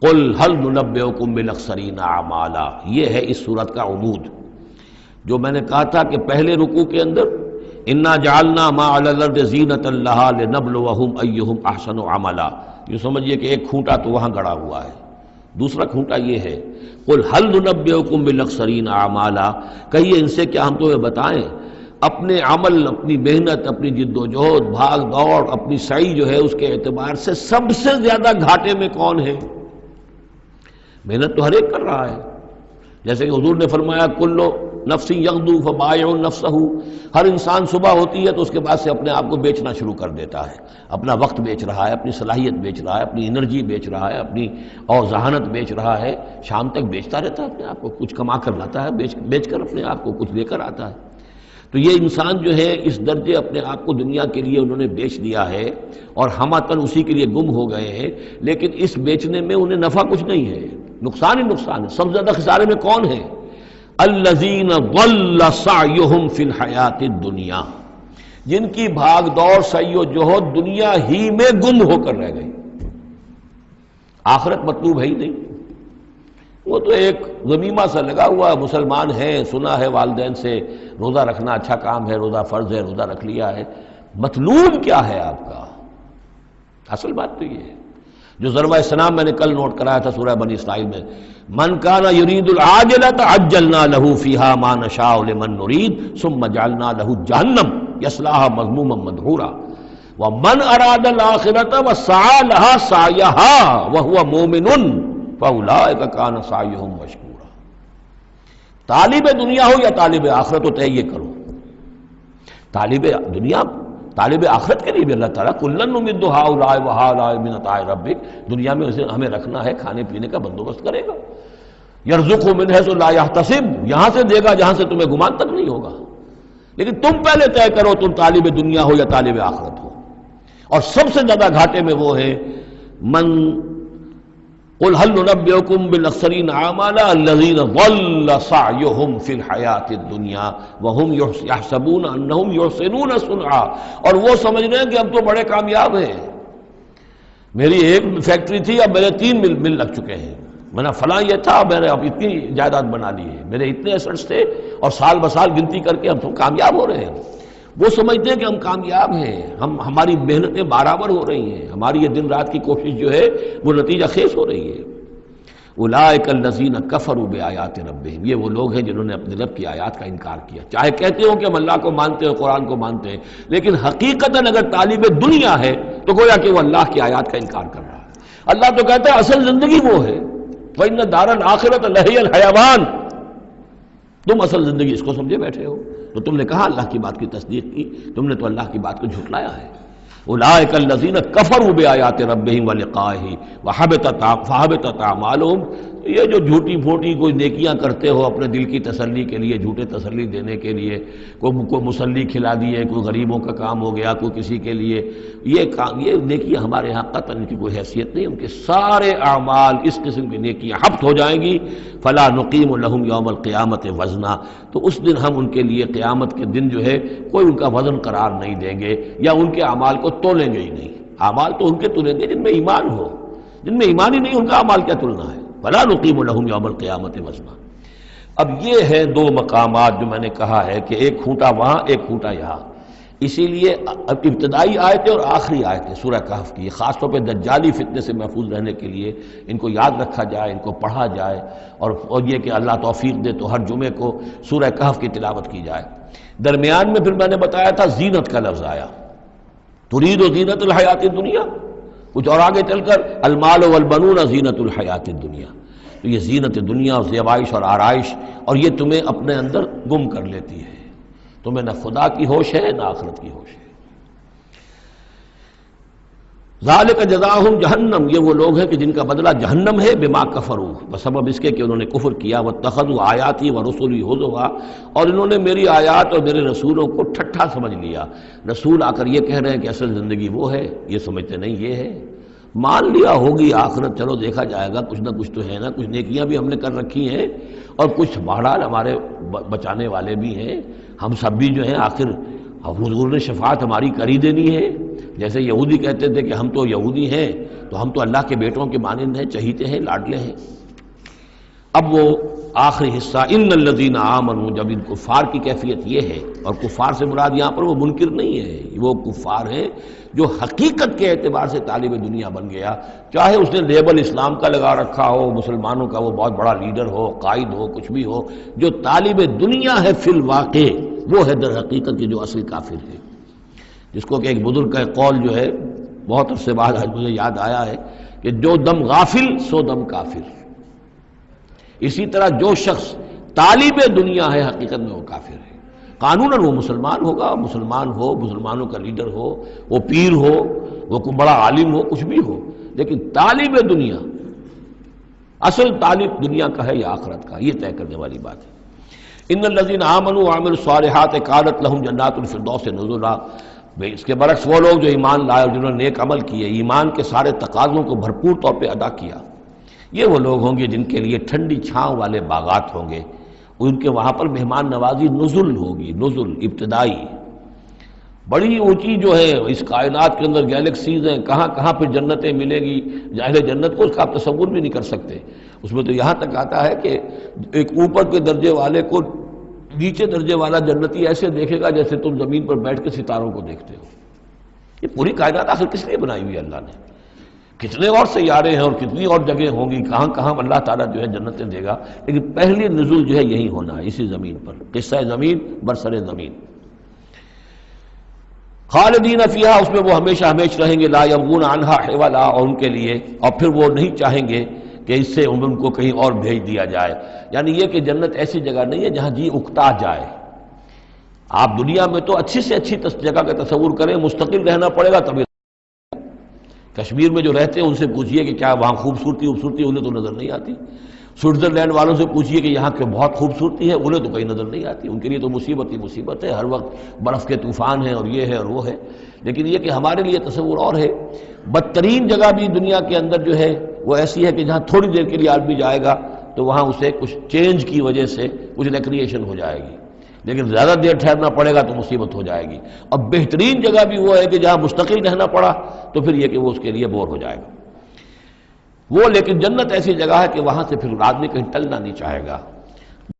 قل هل ننبئکم بالاخسرین اعمالا، یہ ہے اس صورت کا عمود۔ جو میں نے کہا تھا کہ پہلے رکوع کے اندر انا جعلنا ما علی الارض زینۃ لہا لنبلوہم ایہم احسن عملا، یہ سمجھیے کہ ایک کھونٹا تو وہاں گڑا ہوا ہے، دوسرا کھونٹا یہ ہے قل هل ننبئکم بالاخسرین اعمالا، کہیے ان سے کیا ہم تمہیں بتائیں اپنے عمل، اپنی محنت، اپنی جد و جہد، بھاگ دوڑ، اپنی سعی جو ہے اس کے اعتبار سے سب سے زیادہ گھاٹے میں کون ہے؟ محنت تو ہر ایک کر رہا ہے، جیسے کہ حضور نے فرمایا کلو نفس یغدو فبائع نفسہ، ہر انسان صبح ہوتی ہے تو اس کے بعد سے اپنے آپ کو بیچنا شروع کر دیتا ہے، اپنا وقت بیچ رہا ہے، اپنی صلاحیت بیچ رہا ہے، اپنی انرجی بیچ رہا ہے، اپنی اور ذہانت بیچ رہا ہے، شام تک بیچتا رہتا ہے اپنے آپ کو، کچھ کما کر لاتا ہے، بیچ کر اپنے آپ کو کچھ لے کر آتا ہے۔ تو یہ انسان جو ہے اس درجے اپنے آپ کو دنیا کے لیے انہوں نے بیچ دیا ہے اور ہم اتن اسی کے لیے گم ہو گئے ہیں، لیکن اس بیچنے میں انہیں نفع کچھ نہیں ہے، نقصان ہی نقصان ہے۔ سب سے زیادہ خسارے میں کون ہے؟ الذین ضل سعیہم فی الحیات الدنیا، جن کی بھاگ دوڑ سعی و جہد دنیا ہی میں گم ہو کر رہ گئی، آخرت مطلوب ہے ہی نہیں، وہ تو ایک غمیمہ سا لگا ہوا، مسلمان ہیں، سنا ہے والدین سے روزہ رکھنا اچھا کام ہے، روزہ فرض ہے، روزہ رکھ لیا ہے، مطلوب کیا ہے آپ کا؟ اصل بات تو یہ ہے جو ضربہ سلام میں نے کل نوٹ کرایا تھا سورہ بنی اسرائیل میں، من کان یرید العاجلۃ عجلنا له فیہا ما نشاء لمن نرید ثم جعلنا له جہنم یصلاها مذموما مدحورا ومن اراد الآخرۃ وسعى لها سعیها وهو مؤمن فاولئک کان سعیہم مشکورا۔ طالب دنیا ہو یا طالب آخرت ہو، طے یہ کرو، طالب دنیا طالب آخرت کے لیے بھی اللہ تعالیٰ کلن نمد ہؤلاء وہؤلاء من عطاء ربک، دنیا میں اسے ہمیں رکھنا ہے، کھانے پینے کا بندوبست کرے گا، یرزقہ من حیث لا یحتسب، یہاں سے دے گا جہاں سے تمہیں گمان تک نہیں ہوگا، لیکن تم پہلے طے کرو تم طالب دنیا ہو یا طالب آخرت ہو۔ اور سب سے زیادہ گھاٹے میں وہ ہے من قل هل ننبئکم بالاخسرین اعمالا الذین ضل سعیہم فی الحیات الدنیا وہم یحسبون انہم یحسنون صنعا، اور وہ سمجھ رہے ہیں کہ اب تو بڑے کامیاب ہیں، میری ایک فیکٹری تھی اب میرے 3 مل لگ چکے ہیں، میں نے فلاں یہ تھا میں نے اب اتنی جائیداد بنا لی ہے، میرے اتنے ایسٹس تھے اور سال بسال گنتی کر کے ہم تو کامیاب ہو رہے ہیں۔ وہ سمجھتے ہیں کہ ہم کامیاب ہیں، ہماری محنتیں برابر ہو رہی ہیں، ہماری یہ دن رات کی کوشش جو ہے وہ نتیجہ خیز ہو رہی ہے۔ اولئک الذین کفروا بآیات ربہم، یہ وہ لوگ ہیں جنہوں نے اپنے رب کی آیات کا انکار کیا، چاہے کہتے ہو کہ ہم اللہ کو مانتے ہیں، قرآن کو مانتے ہیں، لیکن حقیقتاً اگر طالب دنیا ہے تو گویا کہ وہ اللہ کی آیات کا انکار کر رہا ہے۔ اللہ تو کہتا ہے اصل زندگی وہ ہے، وَإِنَّ دَارَ الْآخِرَةَ لَهِيَ الْحَيَوَانُ، تم اصل زندگی اس کو سمجھے بیٹھے ہو، تو تم نے کہا اللہ کی بات کی تصدیق کی، تم نے تو اللہ کی بات کو جھٹلایا ہے۔ اولئک الذین کفروا بآیات ربہم ولقائہ فحبطت اعمالہم، یہ جو جھوٹی پھوٹی کوئی نیکیاں کرتے ہو اپنے دل کی تسلی کے لیے، جھوٹے تسلی دینے کے لیے، کوئی مسلی کھلا دیے، کوئی غریبوں کا کام ہو گیا، کوئی کسی کے لیے، یہ نیکیاں ہمارے ہاں قطعاً کی کوئی حیثیت نہیں، ان کے سارے اعمال اس قسم کی نیکیاں حبط ہو جائیں گی۔ فلا نقیم لہم یوم القیامت وزنا، تو اس دن ہم ان کے لیے قیامت کے دن جو ہے کوئی ان کا وزن قرار نہیں دیں گے، یا ان کے اعمال کو تولیں گے ہی نہیں۔ اعمال تو ان کے تلیں گے جن میں ایمان ہو، جن میں ایمان ہی نہیں ان کا اعمال کیا تلنا ہے۔ فلا نقیم لہم یوم القیامت وزنا۔ اب یہ ہے 2 مقامات جو میں نے کہا ہے کہ ایک کھونٹا وہاں ایک کھونٹا یہاں، اسی لیے ابتدائی آیتیں اور آخری آیتیں سورہ کہف کی خاص طور پہ دجالی فتنے سے محفوظ رہنے کے لیے ان کو یاد رکھا جائے، ان کو پڑھا جائے، اور یہ کہ اللہ توفیق دے تو ہر جمعے کو سورہ کہف کی تلاوت کی جائے۔ درمیان میں پھر میں نے بتایا تھا زینت کا لفظ آیا، ترید و زینت الحیات الدنیا، کچھ اور آگے چل کر المال والبنون زینت الحیات الدنیا، تو یہ زینت دنیا اور زیبائش اور آرائش، اور یہ تمہیں اپنے اندر گم کر لیتی ہے، تمہیں نہ خدا کی ہوش ہے نہ آخرت کی ہوش ہے۔ ذالک جزاؤہم جہنم، یہ وہ لوگ ہیں کہ جن کا بدلہ جہنم ہے، بما کفروا، بسبب اس کے کہ انہوں نے کفر کیا، واتخذوا آیاتی ورسلی ہزوا، اور انہوں نے میری آیات اور میرے رسولوں کو ٹھٹھا سمجھ لیا۔ رسول آ کر یہ کہہ رہے ہیں کہ اصل زندگی وہ ہے، یہ سمجھتے نہیں یہ ہے، مان لیا ہوگی آخرت، چلو دیکھا جائے گا، کچھ نہ کچھ تو ہے نا، کچھ نیکیاں بھی ہم نے کر رکھی ہیں اور کچھ بہرحال ہمارے بچانے والے بھی ہیں، ہم سب بھی جو ہیں آخر اب حضور نے شفاعت ہماری کری دینی ہے، جیسے یہودی کہتے تھے کہ ہم تو یہودی ہیں تو ہم تو اللہ کے بیٹوں کے مانند ہیں، چہیتے ہیں، لاڈلے ہیں۔ اب وہ آخری حصہ ان الذین آمنوا، جب ان کفار کی کیفیت یہ ہے، اور کفار سے مراد یہاں پر وہ منکر نہیں ہے، وہ کفار ہیں جو حقیقت کے اعتبار سے طالب دنیا بن گیا، چاہے اس نے لیبل اسلام کا لگا رکھا ہو، مسلمانوں کا وہ بہت بڑا لیڈر ہو، قائد ہو، کچھ بھی ہو، جو طالب دنیا ہے فی الواقع وہ ہے در حقیقت کی جو اصل کافر ہے، جس کو کہ ایک بزرگ کا قول جو ہے بہت عرصے بعد آج مجھے یاد آیا ہے کہ جو دم غافل سو دم کافر۔ اسی طرح جو شخص طالب دنیا ہے حقیقت میں وہ کافر ہے۔ قانوناً وہ مسلمان ہوگا، مسلمان ہو، مسلمانوں کا لیڈر ہو، وہ پیر ہو، وہ کوئی بڑا عالم ہو، کچھ بھی ہو، لیکن طالب دنیا، اصل طالب دنیا کا ہے یا آخرت کا، یہ طے کرنے والی بات ہے۔ ان الذین آمنوا وعملوا الصالحات کانت لہم جنات الفردوس نزلا، اس کے برعکس وہ لوگ جو ایمان لائے اور جنہوں نے نیک عمل کیے، ایمان کے سارے تقاضوں کو بھرپور طور پہ ادا کیا، یہ وہ لوگ ہوں گے جن کے لیے ٹھنڈی چھاؤں والے باغات ہوں گے، ان کے وہاں پر مہمان نوازی نزل ہوگی، نزل ابتدائی، بڑی اونچی جو ہے اس کائنات کے اندر گیلیکسیز ہیں، کہاں کہاں پہ جنتیں ملیں گی، اہل جنت کو اس کا آپ تصور بھی نہیں کر سکتے۔ اس میں تو یہاں تک آتا ہے کہ ایک اوپر کے درجے والے کو نیچے درجے والا جنتی ایسے دیکھے گا جیسے تم زمین پر بیٹھ کے ستاروں کو دیکھتے ہو۔ یہ پوری کائنات آخر کس لیے بنائی ہوئی اللہ نے؟ کتنے اور سیارے ہیں اور کتنی اور جگہیں ہوں گی، کہاں کہاں اللہ تعالیٰ جو ہے جنتیں دے گا، لیکن پہلی نزول جو ہے یہی ہونا ہے، اسی زمین پر، قصہ زمین برسر زمین۔ خالدین فیہا، اس میں وہ ہمیشہ ہمیشہ رہیں گے، لا یبغون عنہا حولا، اور ان کے لیے اور پھر وہ نہیں چاہیں گے کہ اس سے ان کو کہیں اور بھیج دیا جائے، یعنی یہ کہ جنت ایسی جگہ نہیں ہے جہاں جی اکتا جائے۔ آپ دنیا میں تو اچھی سے اچھی جگہ کا تصور کریں، مستقل رہنا پڑے گا تبھی۔ کشمیر میں جو رہتے ہیں ان سے پوچھئے کہ کیا وہاں خوبصورتی انہیں تو نظر نہیں آتی، سوئٹزرلینڈ والوں سے پوچھئے کہ یہاں کے بہت خوبصورتی ہے، انہیں تو کہیں نظر نہیں آتی، ان کے لیے تو مصیبت ہی مصیبت ہے، ہر وقت برف کے طوفان ہیں اور یہ ہے اور وہ ہے، لیکن یہ کہ ہمارے لیے تصور اور ہے۔ بدترین جگہ بھی دنیا کے اندر جو ہے وہ ایسی ہے کہ جہاں تھوڑی دیر کے لیے آدمی جائے گا تو وہاں اسے کچھ چینج کی وجہ سے کچھ ریکریشن ہو جائے گی، لیکن زیادہ دیر ٹھہرنا پڑے گا تو مصیبت ہو جائے گی۔ اب بہترین جگہ بھی وہ ہے کہ جہاں مستقل رہنا پڑا تو پھر یہ کہ وہ اس کے لیے بور ہو جائے گا وہ، لیکن جنت ایسی جگہ ہے کہ وہاں سے پھر آدمی کہیں ٹلنا نہیں چاہے گا۔